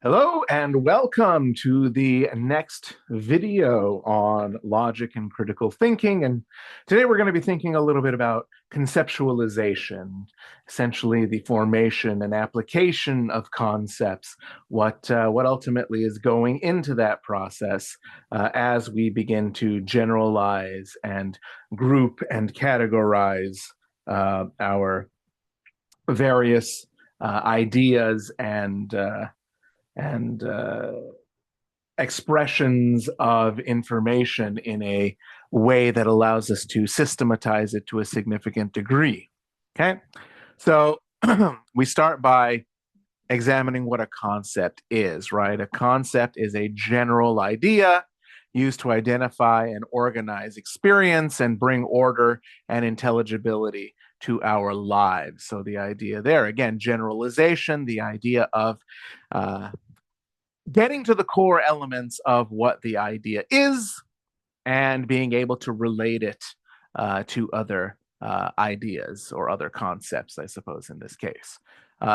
Hello and welcome to the next video on logic and critical thinking. And today we're going to be thinking a little bit about conceptualization, essentially the formation and application of concepts, what ultimately is going into that process as we begin to generalize and group and categorize our various ideas and expressions of information in a way that allows us to systematize it to a significant degree. Okay, so we start by examining what a concept is, right? A concept is a general idea used to identify and organize experience and bring order and intelligibility to our lives. So the idea there, again, generalization, the idea of getting to the core elements of what the idea is and being able to relate it to other ideas or other concepts, I suppose, in this case.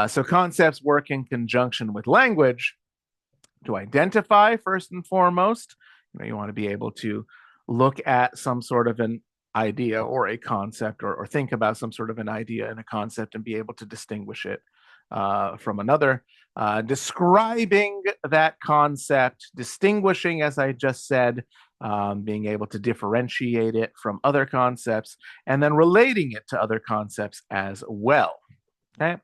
So concepts work in conjunction with language to identify first and foremost. You want to be able to look at some sort of an idea or a concept or think about some sort of an idea and a concept and be able to distinguish it from another. Describing that concept, distinguishing, as I just said, being able to differentiate it from other concepts, and then relating it to other concepts as well. Okay.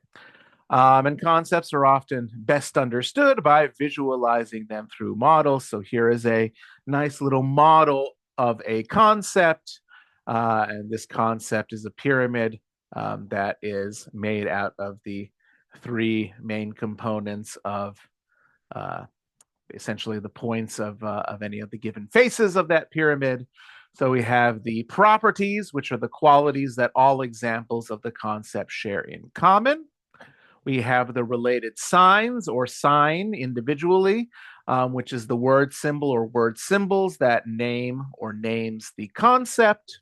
And concepts are often best understood by visualizing them through models. So here is a nice little model of a concept. And this concept is a pyramid that is made out of the three main components of essentially the points of any of the given faces of that pyramid. So we have the properties, which are the qualities that all examples of the concept share in common. We have the related signs or sign individually, which is the word symbol or word symbols that name or names the concept.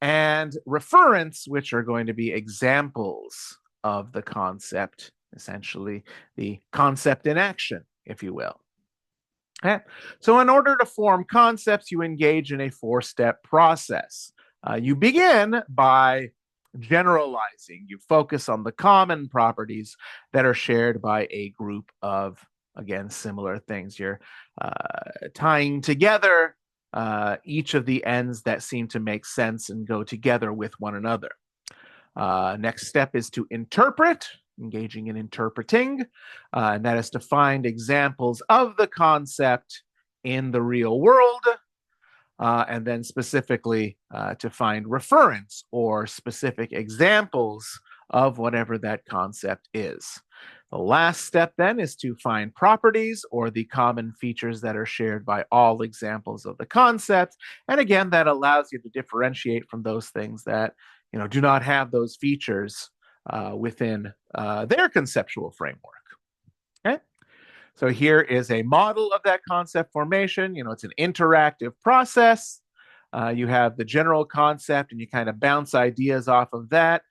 And referents, which are going to be examples of the concept, essentially the concept in action, if you will. Okay. So in order to form concepts, you engage in a four-step process. You begin by generalizing. You focus on the common properties that are shared by a group of, again, similar things. You're tying together each of the ends that seem to make sense and go together with one another. Next step is to interpret, engaging in interpreting, and that is to find examples of the concept in the real world, and then specifically to find reference or specific examples of whatever that concept is. The last step then is to find properties or the common features that are shared by all examples of the concept. And again, that allows you to differentiate from those things that do not have those features within their conceptual framework. Okay. So here is a model of that concept formation. It's an interactive process. You have the general concept and you kind of bounce ideas off of that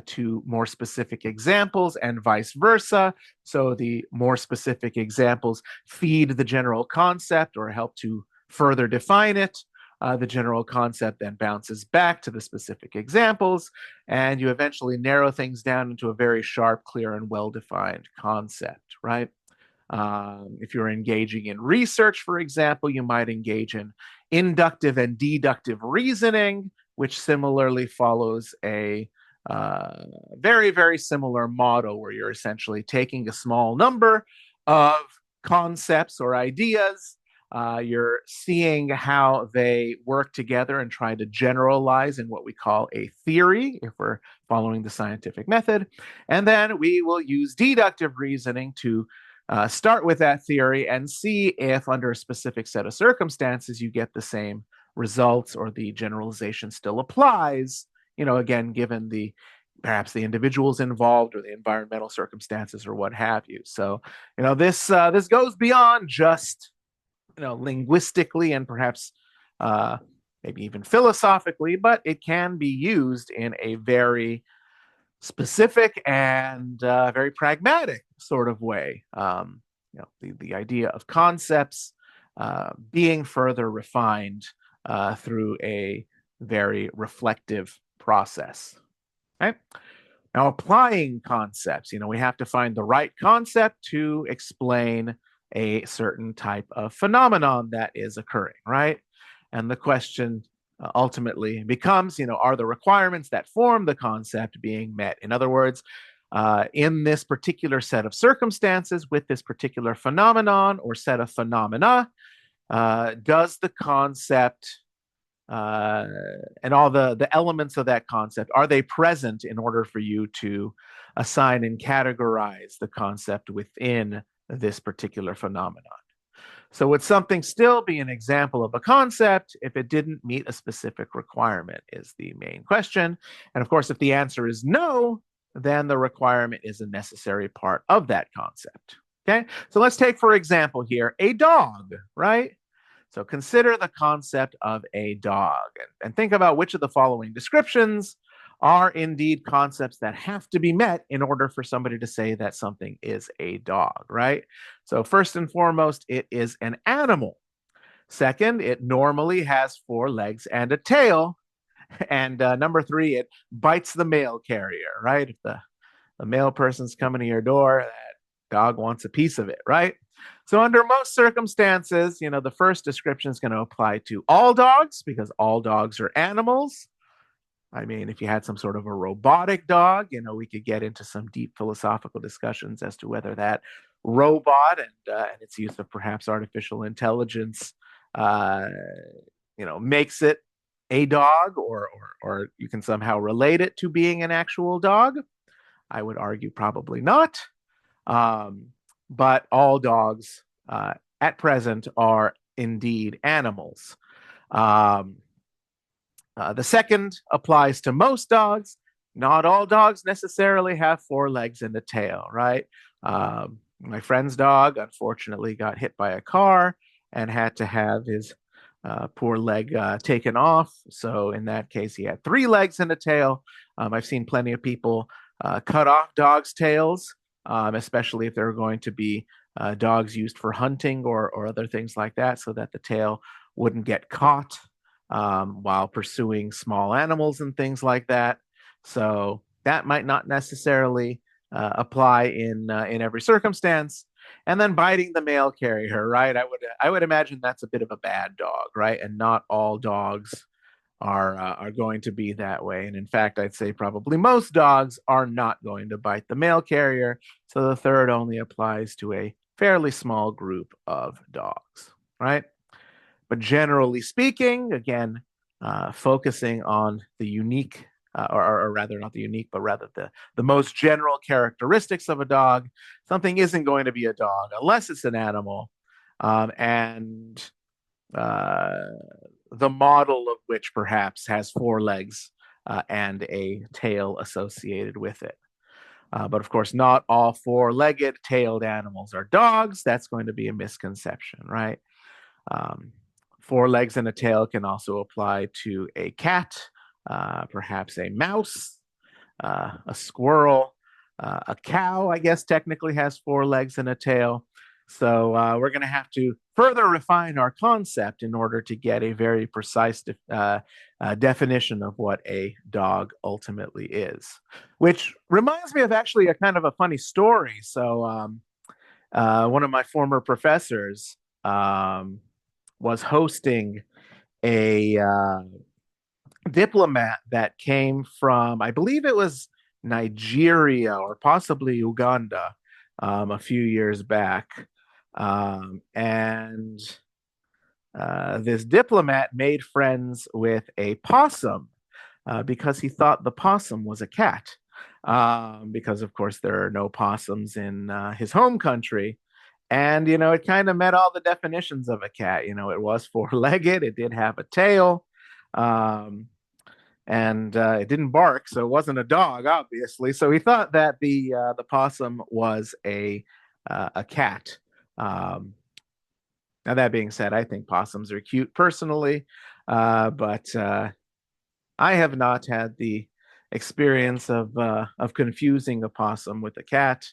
to more specific examples and vice versa. So the more specific examples feed the general concept or help to further define it. The general concept then bounces back to the specific examples, and you eventually narrow things down into a very sharp, clear, and well-defined concept, right? If you're engaging in research, for example, you might engage in inductive and deductive reasoning, which similarly follows a very, very similar model where you're essentially taking a small number of concepts or ideas. You're seeing how they work together and trying to generalize in what we call a theory, if we're following the scientific method. And then we will use deductive reasoning to start with that theory and see if under a specific set of circumstances you get the same results or the generalization still applies, again, given perhaps the individuals involved or the environmental circumstances or what have you. So, this goes beyond just linguistically and perhaps maybe even philosophically, but it can be used in a very specific and very pragmatic sort of way. the idea of concepts being further refined through a very reflective process. Okay? Now, applying concepts, we have to find the right concept to explain a certain type of phenomenon that is occurring, right? And the question ultimately becomes, are the requirements that form the concept being met? In other words, in this particular set of circumstances with this particular phenomenon or set of phenomena, does the concept and all the elements of that concept, are they present in order for you to assign and categorize the concept within this particular phenomenon? So would something still be an example of a concept if it didn't meet a specific requirement is the main question. And of course, if the answer is no, then the requirement is a necessary part of that concept. Okay, so let's take, for example, here, a dog, right? So consider the concept of a dog and think about which of the following descriptions are indeed concepts that have to be met in order for somebody to say that something is a dog, right? So first and foremost, it is an animal. Second, it normally has 4 legs and a tail. And number 3, it bites the mail carrier, right? If the mail person's coming to your door, that dog wants a piece of it, right? So under most circumstances, the first description is going to apply to all dogs because all dogs are animals. I mean, if you had some sort of a robotic dog, we could get into some deep philosophical discussions as to whether that robot and its use of perhaps artificial intelligence, makes it a dog, or you can somehow relate it to being an actual dog. I would argue probably not. But all dogs at present are indeed animals. The second applies to most dogs. Not all dogs necessarily have 4 legs and a tail, right? My friend's dog unfortunately got hit by a car and had to have his poor leg taken off. So in that case, he had 3 legs and a tail. I've seen plenty of people cut off dogs' tails, especially if they're going to be dogs used for hunting or other things like that, so that the tail wouldn't get caught while pursuing small animals and things like that. So that might not necessarily apply in every circumstance. And then biting the mail carrier, right? I would imagine that's a bit of a bad dog, right? And not all dogs are going to be that way. And in fact, I'd say probably most dogs are not going to bite the mail carrier. So the third only applies to a fairly small group of dogs, right? But generally speaking, again, focusing on the unique, or rather not the unique, but rather the most general characteristics of a dog, something isn't going to be a dog unless it's an animal. And the model of which perhaps has 4 legs and a tail associated with it. But of course, not all 4-legged tailed animals are dogs. That's going to be a misconception, right? 4 legs and a tail can also apply to a cat, perhaps a mouse, a squirrel, a cow, I guess technically has 4 legs and a tail. So we're going to have to further refine our concept in order to get a very precise definition of what a dog ultimately is. Which reminds me of actually a kind of a funny story. So one of my former professors was hosting a diplomat that came from, I believe it was Nigeria or possibly Uganda, a few years back. And this diplomat made friends with a possum because he thought the possum was a cat. Because, of course, there are no possums in his home country. And, it kind of met all the definitions of a cat. It was 4-legged, it did have a tail, and it didn't bark, so it wasn't a dog, obviously. So he thought that the possum was a cat. Now, that being said, I think possums are cute personally, but I have not had the experience of confusing a possum with a cat.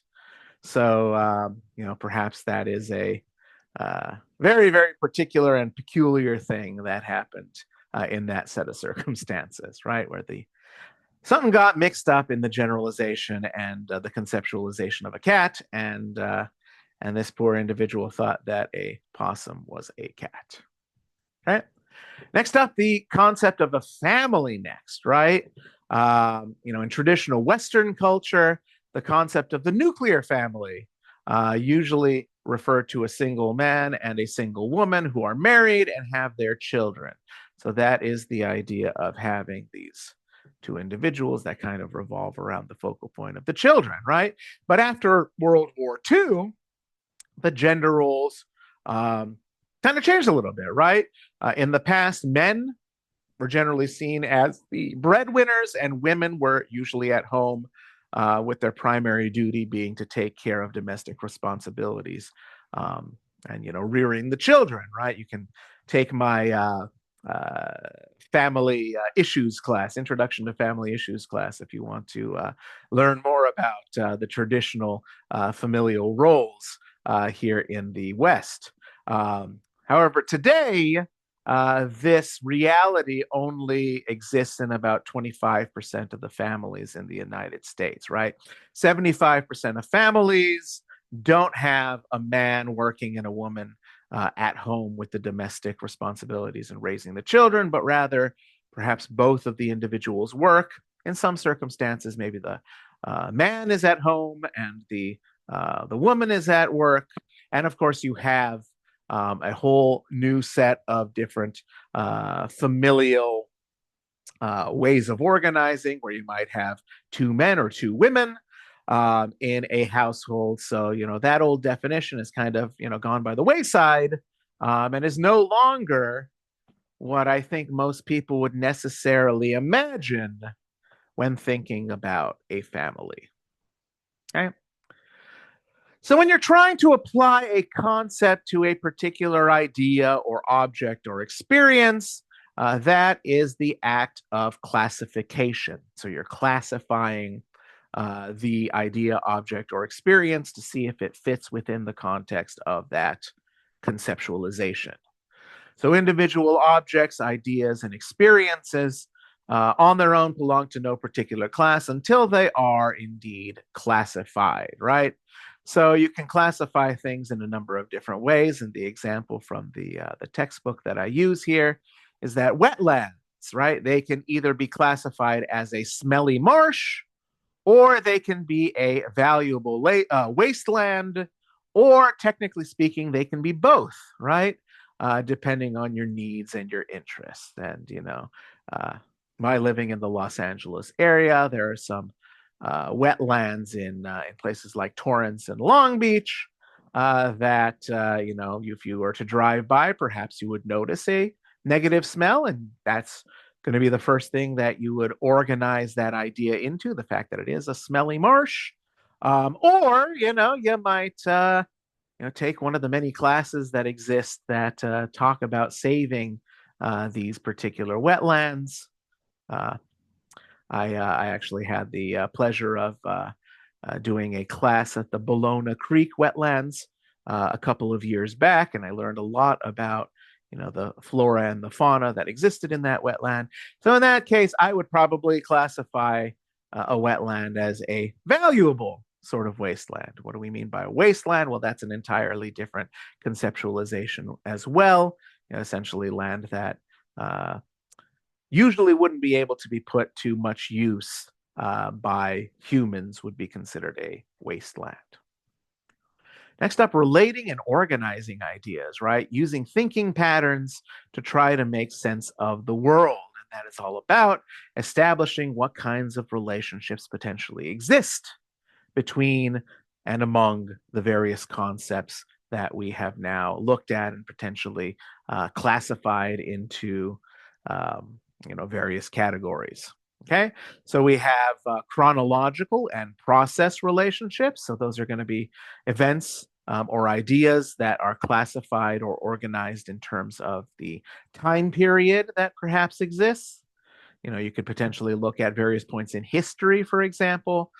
So, perhaps that is a very, very particular and peculiar thing that happened in that set of circumstances, right? Where something got mixed up in the generalization and the conceptualization of a cat, and this poor individual thought that a possum was a cat. Right. Next up, the concept of a family. Next, right? In traditional Western culture, the concept of the nuclear family usually refer to a single man and a single woman who are married and have their children. So that is the idea of having these two individuals that kind of revolve around the focal point of the children, right? But after World War II, the gender roles kind of changed a little bit, right? In the past, men were generally seen as the breadwinners, and women were usually at home with their primary duty being to take care of domestic responsibilities and, rearing the children, right? You can take my family issues class, Introduction to Family Issues class, if you want to learn more about the traditional familial roles here in the West. However, today, this reality only exists in about 25% of the families in the United States, right? 75% of families don't have a man working and a woman at home with the domestic responsibilities and raising the children, but rather perhaps both of the individuals work. In some circumstances, maybe the man is at home and the woman is at work. And of course, you have a whole new set of different familial ways of organizing where you might have two men or two women in a household. So, that old definition is kind of, gone by the wayside and is no longer what I think most people would necessarily imagine when thinking about a family. Okay. So, when you're trying to apply a concept to a particular idea or object or experience, that is the act of classification. So, you're classifying the idea, object, or experience to see if it fits within the context of that conceptualization. So, individual objects, ideas, and experiences on their own belong to no particular class until they are indeed classified, right? So you can classify things in a number of different ways. And the example from the textbook that I use here is that wetlands, right? They can either be classified as a smelly marsh, or they can be a valuable wasteland, or technically speaking, they can be both, right? Depending on your needs and your interests. And, my living in the Los Angeles area, there are some wetlands in places like Torrance and Long Beach that, if you were to drive by, perhaps you would notice a negative smell. And that's going to be the first thing that you would organize that idea into, the fact that it is a smelly marsh. Or, you might take one of the many classes that exist that talk about saving these particular wetlands. I actually had the pleasure of doing a class at the Bologna Creek wetlands a couple of years back, and I learned a lot about the flora and the fauna that existed in that wetland. So in that case, I would probably classify a wetland as a valuable sort of wasteland. What do we mean by a wasteland? Well, that's an entirely different conceptualization as well. Essentially land that usually wouldn't be able to be put to much use by humans would be considered a wasteland. Next up, relating and organizing ideas, right? Using thinking patterns to try to make sense of the world. And that is all about establishing what kinds of relationships potentially exist between and among the various concepts that we have now looked at and potentially classified into various categories. Okay, so we have chronological and process relationships. So those are going to be events or ideas that are classified or organized in terms of the time period that perhaps exists. You could potentially look at various points in history, for example,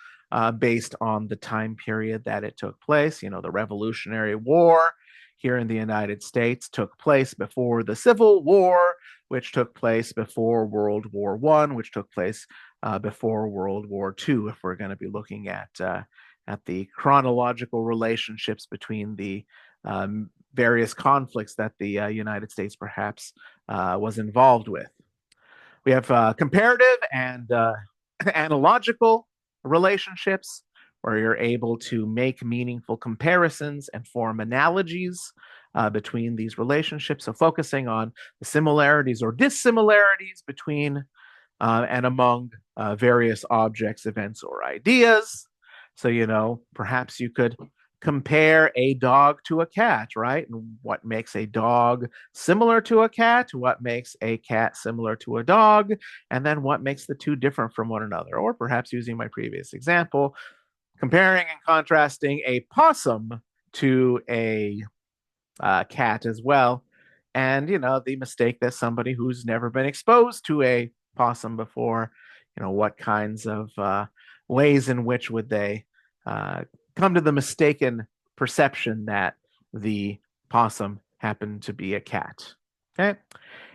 based on the time period that it took place. The Revolutionary War here in the United States took place before the Civil War, which took place before World War I, which took place before World War II, if we're going to be looking at the chronological relationships between the various conflicts that the United States perhaps was involved with. We have comparative and analogical relationships, where you're able to make meaningful comparisons and form analogies between these relationships. So focusing on the similarities or dissimilarities between and among various objects, events, or ideas. So, perhaps you could compare a dog to a cat, right? And what makes a dog similar to a cat? What makes a cat similar to a dog? And then what makes the two different from one another? Or perhaps using my previous example, comparing and contrasting a possum to a cat as well. And, the mistake that somebody who's never been exposed to a possum before, what kinds of ways in which would they come to the mistaken perception that the possum happened to be a cat. Okay.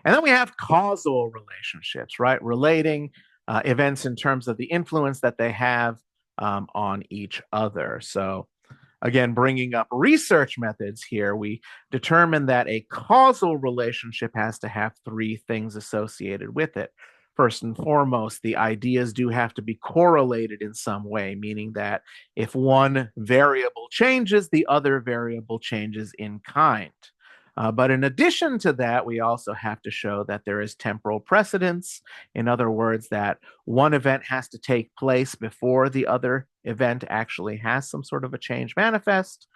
And then we have causal relationships, right? Relating events in terms of the influence that they have on each other. So, again, bringing up research methods here, we determine that a causal relationship has to have three things associated with it. First and foremost, the ideas do have to be correlated in some way, meaning that if one variable changes, the other variable changes in kind. But in addition to that, we also have to show that there is temporal precedence. In other words, that one event has to take place before the other event actually has some sort of a change manifest.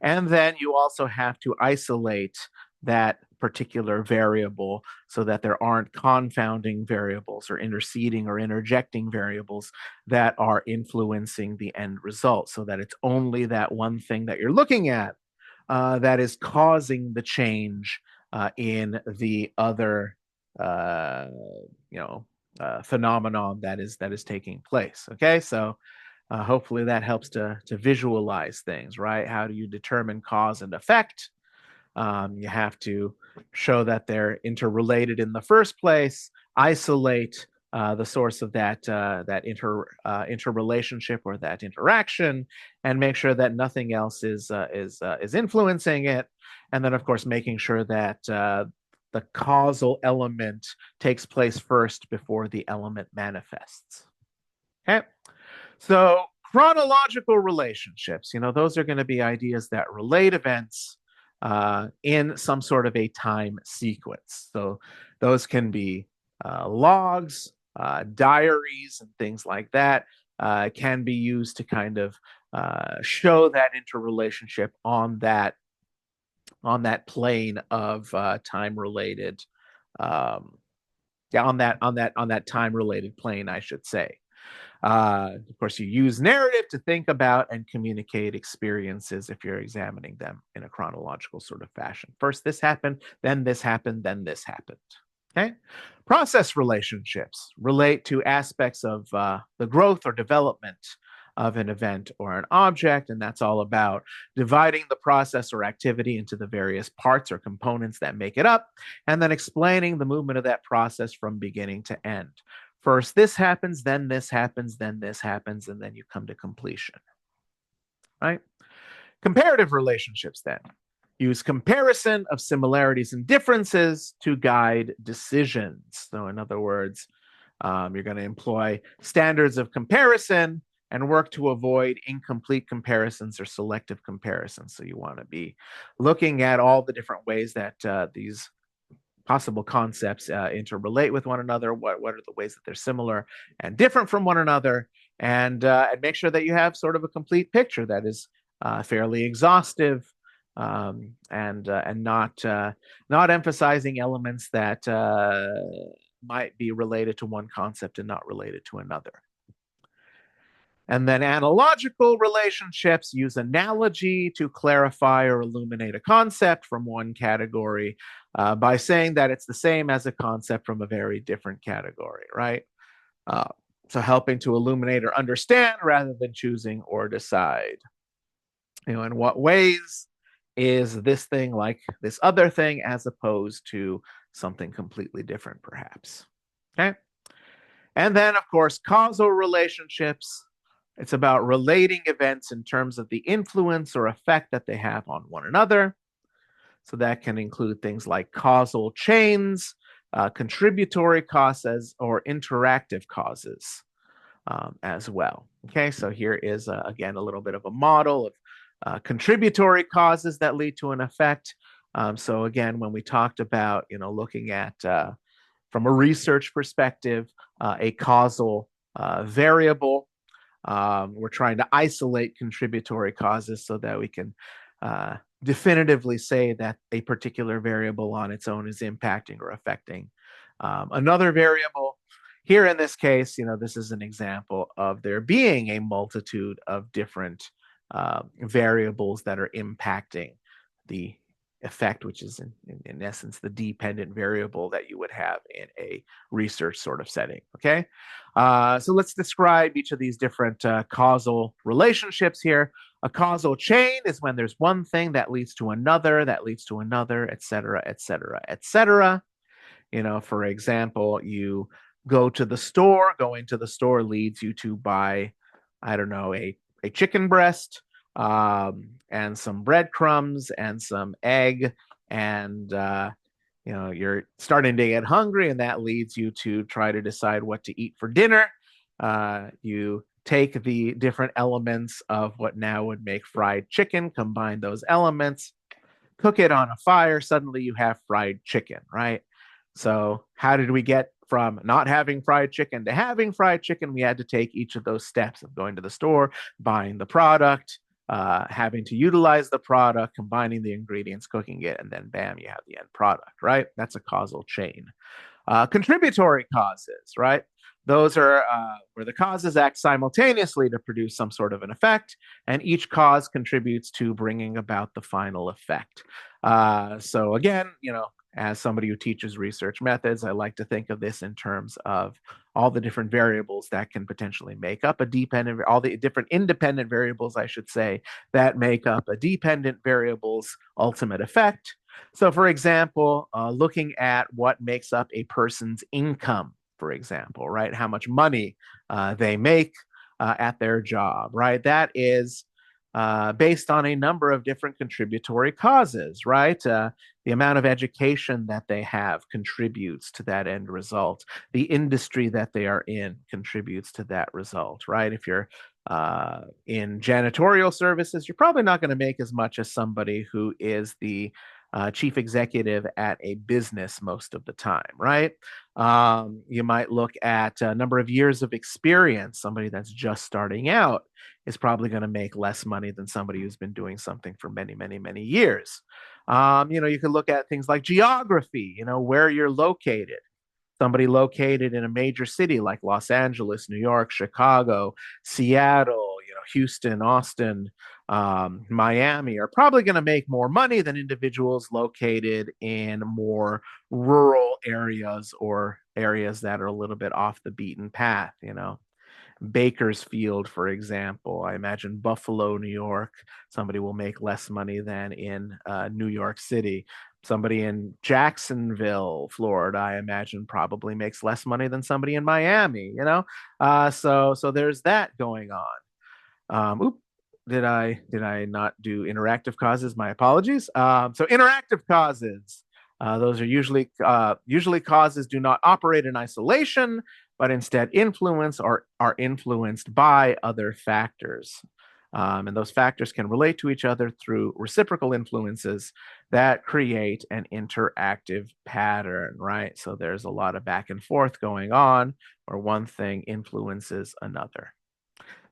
And then you also have to isolate that particular variable so that there aren't confounding variables or interceding or interjecting variables that are influencing the end result, so that it's only that one thing that you're looking at that is causing the change in the other phenomenon that is taking place. Okay, so hopefully that helps to visualize things, right? How do you determine cause and effect? You have to show that they're interrelated in the first place, isolate the source of that interrelationship or that interaction, and make sure that nothing else is influencing it. And then, of course, making sure that the causal element takes place first before the element manifests. Okay, so chronological relationships, those are going to be ideas that relate events in some sort of a time sequence. So those can be logs, diaries, and things like that can be used to kind of show that interrelationship on that plane of time related, on that time related plane, I should say. Of course, you use narrative to think about and communicate experiences if you're examining them in a chronological sort of fashion. First, this happened, then this happened, then this happened. Okay. Process relationships relate to aspects of the growth or development of an event or an object, and that's all about dividing the process or activity into the various parts or components that make it up, and then explaining the movement of that process from beginning to end. First, this happens, then this happens, then this happens, and then you come to completion. Right? Comparative relationships then use comparison of similarities and differences to guide decisions. So, in other words, you're going to employ standards of comparison and work to avoid incomplete comparisons or selective comparisons. So, you want to be looking at all the different ways that these possible concepts interrelate with one another. What are the ways that they're similar and different from one another, and make sure that you have sort of a complete picture that is fairly exhaustive, and not emphasizing elements that might be related to one concept and not related to another. And then analogical relationships use analogy to clarify or illuminate a concept from one category by saying that it's the same as a concept from a very different category, right? So helping to illuminate or understand rather than choosing or decide. In what ways is this thing like this other thing as opposed to something completely different, perhaps? Okay. And then, of course, causal relationships. It's about relating events in terms of the influence or effect that they have on one another. So that can include things like causal chains, contributory causes, or interactive causes as well. Okay, so here is, again, a little bit of a model of contributory causes that lead to an effect. So again, when we talked about, looking at, from a research perspective, a causal variable, we're trying to isolate contributory causes so that we can definitively say that a particular variable on its own is impacting or affecting another variable. Here in this case, this is an example of there being a multitude of different variables that are impacting the effect, which is in essence the dependent variable that you would have in a research sort of setting. Okay, so let's describe each of these different causal relationships here. A causal chain is when there's one thing that leads to another, that leads to another, et cetera, et cetera, et cetera. For example, you go to the store, going to the store leads you to buy, I don't know, a chicken breast, and some breadcrumbs and some egg, and you're starting to get hungry, and that leads you to try to decide what to eat for dinner. You take the different elements of what now would make fried chicken, combine those elements, cook it on a fire, suddenly you have fried chicken, right? So how did we get from not having fried chicken to having fried chicken? We had to take each of those steps of going to the store, buying the product, having to utilize the product, combining the ingredients, cooking it, and then bam, you have the end product, right? That's a causal chain. Contributory causes, right? Those are where the causes act simultaneously to produce some sort of an effect, and each cause contributes to bringing about the final effect. So again, as somebody who teaches research methods, I like to think of this in terms of all the different variables that can potentially make up all the different independent variables, I should say, that make up a dependent variable's ultimate effect. So, for example, looking at what makes up a person's income, for example, right? How much money they make at their job, right? That is based on a number of different contributory causes, right? The amount of education that they have contributes to that end result. The industry that they are in contributes to that result, right? If you're in janitorial services, you're probably not going to make as much as somebody who is the chief executive at a business most of the time, right? You might look at a number of years of experience. Somebody that's just starting out is probably going to make less money than somebody who's been doing something for many, many, many years. You can look at things like geography, where you're located. Somebody located in a major city like Los Angeles, New York, Chicago, Seattle, Houston, Austin, Miami are probably going to make more money than individuals located in more rural areas or areas that are a little bit off the beaten path. Bakersfield, for example. I imagine Buffalo, New York, somebody will make less money than in New York City. Somebody in Jacksonville, Florida, I imagine probably makes less money than somebody in Miami, so there's that going on. Did I not do interactive causes? My apologies. So interactive causes, those are usually causes do not operate in isolation, but instead influence or are influenced by other factors. And those factors can relate to each other through reciprocal influences that create an interactive pattern, right? So there's a lot of back and forth going on where one thing influences another.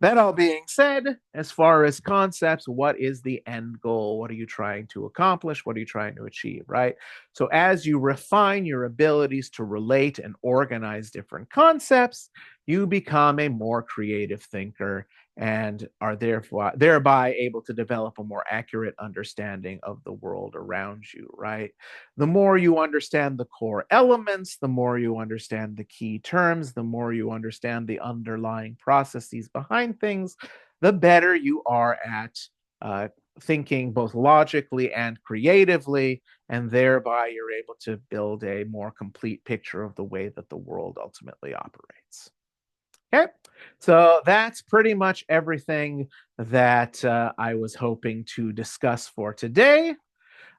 That all being said, as far as concepts, what is the end goal? What are you trying to accomplish? What are you trying to achieve, right? So as you refine your abilities to relate and organize different concepts, you become a more creative thinker and are thereby able to develop a more accurate understanding of the world around you, right? The more you understand the core elements, the more you understand the key terms, the more you understand the underlying processes behind things, the better you are at uh, thinking both logically and creatively, and thereby you're able to build a more complete picture of the way that the world ultimately operates. Okay, so that's pretty much everything that I was hoping to discuss for today.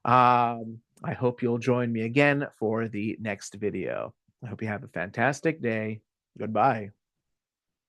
I hope you'll join me again for the next video. I hope you have a fantastic day. Goodbye.